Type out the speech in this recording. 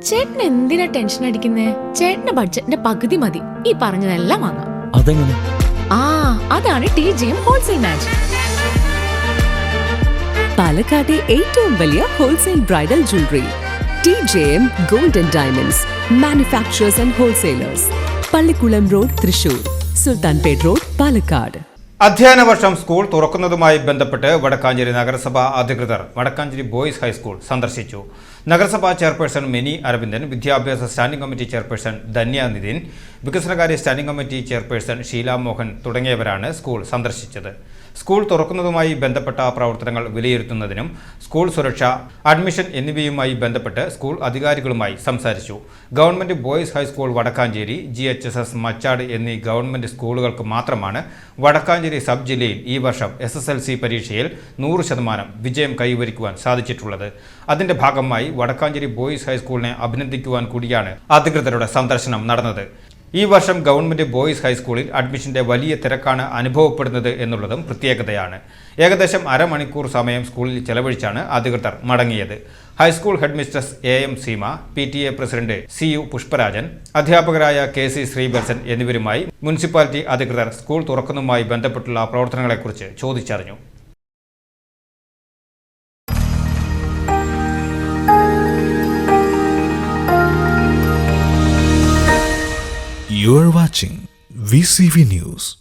ചേട്ടൻ എന്തിനാ ടെൻഷൻ അടിക്കുന്നേ? ചേട്ടന്റെ ബഡ്ജറ്റിന്റെ പകുതി മതി ഈ പറഞ്ഞതെല്ലാം വാങ്ങാം. അതെങ്ങനെ? അതാണ് TJM ഹോൾസെയിൽ മാജിക്. പാലക്കാട്ടെ ഏറ്റവും വലിയ wholesale bridal jewellery TJM Gold and Diamonds Manufacturers and Wholesalers, Pallikkulam road, Thrissur, Sultanpet road, Palakkad. അധ്യയന വർഷം സ്കൂൾ തുറക്കുന്നതുമായി ബന്ധപ്പെട്ട് വടക്കാഞ്ചേരി നഗരസഭ അധികൃതർ വടക്കാഞ്ചേരി ബോയ്സ് ഹൈസ്കൂൾ സന്ദർശിച്ചു. നഗരസഭാ ചെയർപേഴ്സൺ മിനി അരവിന്ദൻ, വിദ്യാഭ്യാസ standing committee chairperson Dhanya Nithin, വികസനകാര്യ standing committee chairperson Sheela Mohan തുടങ്ങിയവരാണ് സ്കൂൾ സന്ദർശിച്ചത്. സ്കൂൾ തുറക്കുന്നതുമായി ബന്ധപ്പെട്ട പ്രവർത്തനങ്ങൾ വിലയിരുത്തുന്നതിനും സ്കൂൾ സുരക്ഷ, അഡ്മിഷൻ എന്നിവയുമായി ബന്ധപ്പെട്ട് സ്കൂൾ അധികാരികളുമായി സംസാരിച്ചു. Government boys high school Vadakkanchery, GHSS Machad എന്നീ ഗവൺമെന്റ് സ്കൂളുകൾക്ക് മാത്രമാണ് വടക്കാഞ്ചേരി സബ് ജില്ലയിൽ ഈ വർഷം SSLC പരീക്ഷയിൽ 100% വിജയം കൈവരിക്കുവാൻ സാധിച്ചിട്ടുള്ളത്. അതിന്റെ ഭാഗമായി വടക്കാഞ്ചേരി ബോയ്സ് ഹൈസ്കൂളിനെ അഭിനന്ദിക്കുവാൻ കൂടിയാണ് അധികൃതരുടെ സന്ദർശനം നടന്നത്. ഈ വർഷം ഗവൺമെന്റ് ബോയ്സ് ഹൈസ്കൂളിൽ അഡ്മിഷന്റെ വലിയ തിരക്കാണ് അനുഭവപ്പെടുന്നത് എന്നുള്ളതും പ്രത്യേകതയാണ്. ഏകദേശം അരമണിക്കൂർ സമയം സ്കൂളിൽ ചെലവഴിച്ചാണ് അധികൃതർ മടങ്ങിയത്. High school headmistress AM Seema, PTA president CU Pushparajan, അധ്യാപകരായ KC ശ്രീബൽസൻ എന്നിവരുമായി മുനിസിപ്പാലിറ്റി അധികൃതർ സ്കൂൾ തുറക്കുന്നതുമായി ബന്ധപ്പെട്ടുള്ള പ്രവർത്തനങ്ങളെക്കുറിച്ച് ചോദിച്ചറിഞ്ഞു. You are watching VCV News.